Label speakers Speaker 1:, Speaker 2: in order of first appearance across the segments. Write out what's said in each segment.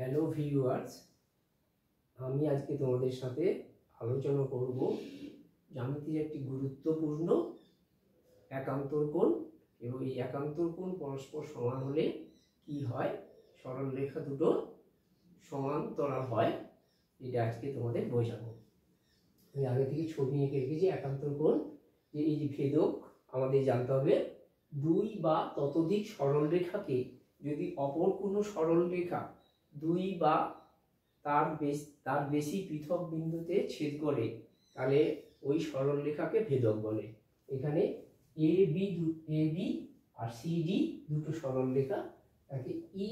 Speaker 1: Hello viewers, আমি আজকে তোমাদের সাথে আলোচনা করব জ্যামিতির একটি গুরুত্বপূর্ণ একান্তর কোণ এবং এই একান্তর কোণ পরস্পর সমান হলে কি হয়, সরল রেখা দুটো সমান্তরাল হয়, এটা আজকে তোমাদের বোঝাবো। আমি আগে থেকে ছবি এঁকে রেখেছি একান্তর কোণ, যে এই যে ভেদক আমাদের জানতে হবে দুই বা ততোধিক সরল রেখাকে যদি অপর কোনো সরল রেখা দুই বা তার বেশি পৃথক বিন্দুতে ছেদ করে তাহলে ওই সরল রেখাকে ভেদক বলে। এখানে A B R C D দুটো সরল রেখা, তাকে ই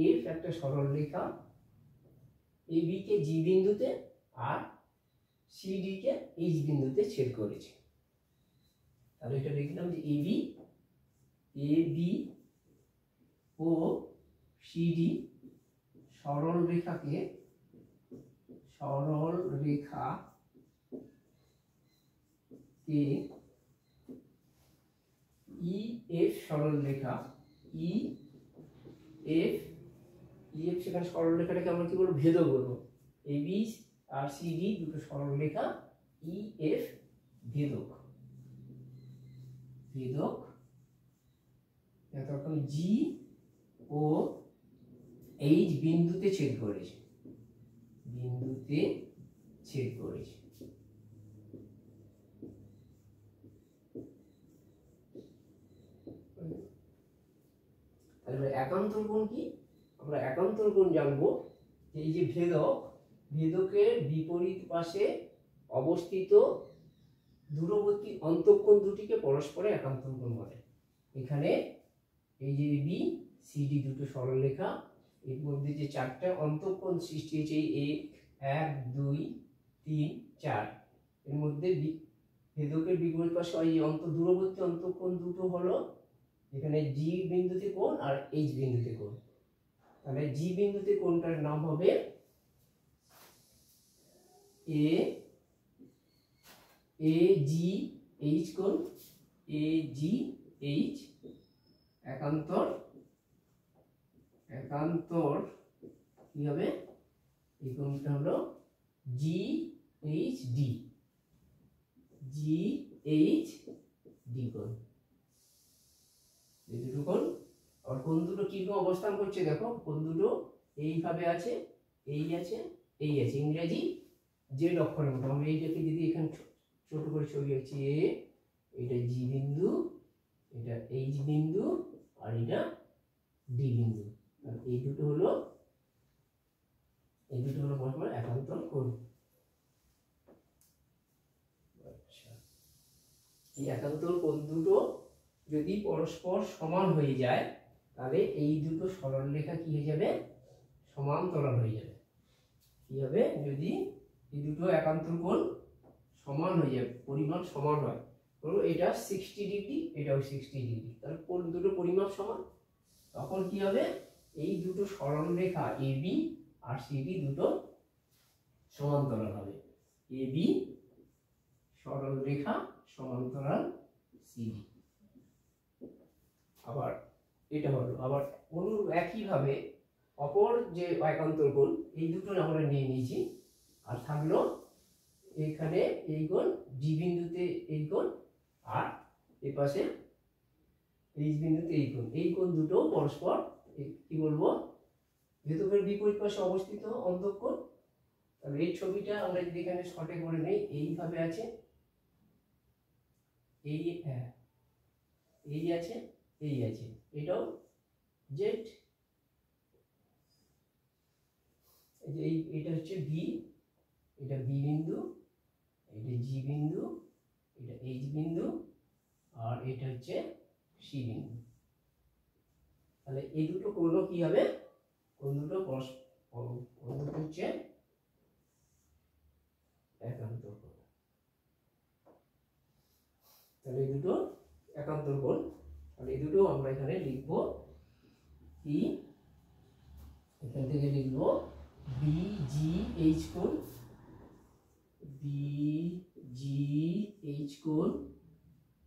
Speaker 1: এফ একটা সরল রেখা এ বি কে জি বিন্দুতে আর সি ডি কে এইচ বিন্দুতে ছেদ করেছে। তাহলে এটা লিখলাম যে A B O C D সরল রেখাকে ই এফ সরল রেখা ই এফ সেখানে সরল রেখাটাকে আমরা কি বলবো, ভেদক বলবো। A B R C D দুটো সরল রেখা ই এফ ভেদক তখন জি ও এইচ বিন্দুতে ছেদ করেছে তাহলে একান্তর কোণ কি? আমরা একান্তর কোণ জানবো যে এই যে ভেদকের বিপরীত পাশে অবস্থিত দূরবর্তী অন্তঃকোণ দুটিকে পরস্পরে একান্তর কোণ বলে। এখানে এই যে বি সি ডি দুটো সরল রেখা, এর মধ্যে যে চারটা অন্তঃকোণ সৃষ্টি হয়েছে এই 1 2 3 4, এর মধ্যে ভেদকের বিপরীত পাশে এই দূরবর্তী অন্তঃকোণ দুটো হলো এখানে জি বিন্দুতে কোণ আর এইচ বিন্দুতে কোণ। তাহলে জি বিন্দুতে কোণটার নাম হবে এ জি এইচ কোণ, এ জি এইচ একান্তর কি হবে, এই কোণটা হলো জি এইচ ডি কোণ। এই দুটো কোণ, আর কোণ দুটো কিরকম অবস্থান করছে দেখো, কোণ দুটো এইভাবে আছে, এই আছে, ইংরেজি জেড অক্ষরের মতো। আমরা এইটাকে যদি এখানে ছোট করে ছবি আঁকছি, এটা জি বিন্দু, এটা এইচ বিন্দু আর এটা ডি বিন্দু, এই দুটো হলো পরস্পর একান্তর কোণ। এই একান্তর কোণ দুটো যদি পরস্পর সমান হয়ে যায় তাহলে এই দুটো সরল রেখা কি হয়ে যাবে, সমান্তরাল হয়ে যাবে। কি হবে, যদি এই দুটো একান্তর কোণ সমান হয়ে যাবে, পরিমাপ সমান হয়, ধরো এটা 60 ডিগ্রি, এটাও 60 ডিগ্রি, তাহলে কোণ দুটো পরিমাপ সমান, তখন কি হবে, এই দুটো সরল রেখা A B R C D দুটো সমান্তরাল হবে। এ বি সরল রেখা সমান্তরাল সি ডি। আবার এটা হলো, আবার একইভাবে অপর যে একান্তর কোণ এই দুটো আমরা নিয়ে নিয়েছি, আর থাকলো এখানে এই কোণ জি বিন্দুতে এই কোণ আর এই পাশে এইচ বিন্দুতে এই কোণ দুটো পরস্পর কি বলবো, ভেদকের বিপরীত পাশে অবস্থিত অন্তঃকোণ। তাহলে এই ছবিটা আমরা যদি এখানে শর্টে করে নেই, এইভাবে আছে, এই আছে, এটাও জেড, এটা হচ্ছে বি, এটা বি বিন্দু, এটা জি বিন্দু, এটা এইচ বিন্দু আর এটা হচ্ছে সি বিন্দু। তাহলে এই দুটো কোণ কি হবে, কোণ দুটো হচ্ছে একান্তর কোণ। তাহলে এই দুটো একান্তর কোণ, তাহলে এই দুটো আমরা এখানে লিখব কি, এখান থেকে লিখব বি জি এইচ কোণ,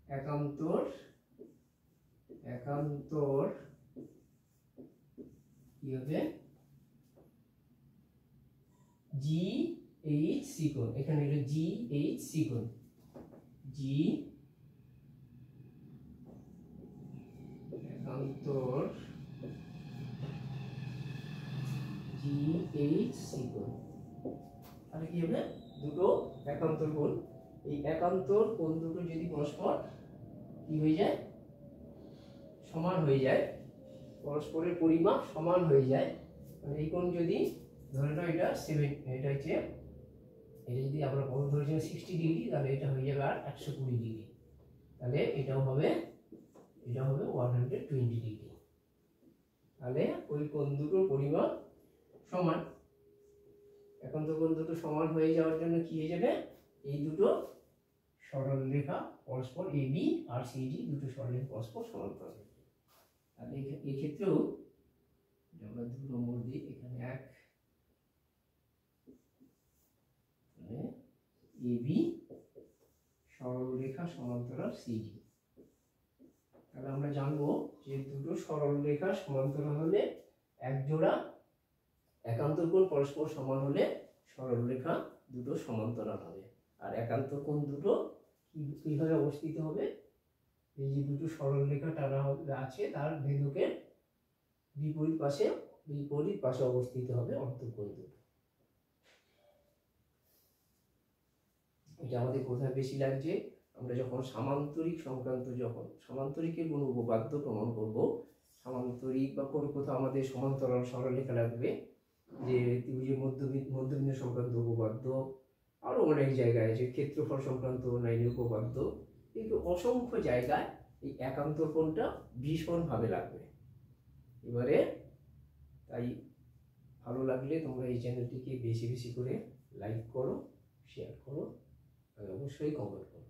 Speaker 1: একান্তর কি হবে, জি এইচ সি কোণ, এখানে হলো জি এইচ সি কোণ, জি একান্তর জি এইচ সি কোণ। তাহলে কি হবে, দুটো একান্তর কোণ, এই একান্তর কোণ দুটো যদি পরস্পর কি হয়ে যায়, সমান হয়ে যায়, পরস্পরের পরিমাপ সমান হয়ে যায়, মানে এই কোণ যদি ধরে নাও এটা এটা হচ্ছে, এটা যদি আমরা কোণ ধরেছিলাম 60 ডিগ্রি, তাহলে এটা হয়ে যাবে আর 120 ডিগ্রি, তাহলে এটাও হবে 120 ডিগ্রি। তাহলে ওই কোণ দুটোর পরিমাপ সমান, একান্তর কোণ দুটো সমান হয়ে যাওয়ার জন্য কি হয়ে যাবে, এই দুটো সরল রেখা পরস্পর এবি আর সিডি দুটো সরল রেখা পরস্পর সমান্তরাল হবে। তাহলে এই ক্ষেত্রেও আমরা 2 নম্বর দিই, এখানে 1 এবি সরল রেখা সমান্তরাল সিডি। তাহলে আমরা জানবো যে দুটো সরল রেখা সমান্তরাল হলে এক জোড়া একান্তর কোণ পরস্পর সমান হলে সরল রেখা দুটো সমান্তরাল হবে। আর একান্তর কোণ দুটো কিভাবে অবস্থিত হবে, এই যে দুটো সরল রেখা টানা আছে তার ভেদকের বিপরীত পাশে অবস্থিত হবে অন্তঃকোণ দুটো। এটা আমাদের কোথায় বেশি লাগছে, আমরা যখন সামান্তরিক সংক্রান্ত, যখন সামান্তরিকের কোনো উপপাদ্য প্রমাণ করব, সামান্তরিক বা কোথাও আমাদের সমান্তরাল সরলরেখা লাগবে, যে ত্রিভুজের মধ্যবিন্দু সংক্রান্ত উপপাদ্য, আরও অনেক জায়গায় আছে, ক্ষেত্রফল সংক্রান্ত নাইনি উপপাদ্য, কিন্তু অসংখ্য জায়গায় এই একান্তর কোণটা ভীষণভাবে লাগবে। এবারে তাই ভালো লাগলে তোমরা এই চ্যানেলটিকে বেশি বেশি করে লাইক করো, শেয়ার করো, আর অবশ্যই কমেন্ট করো।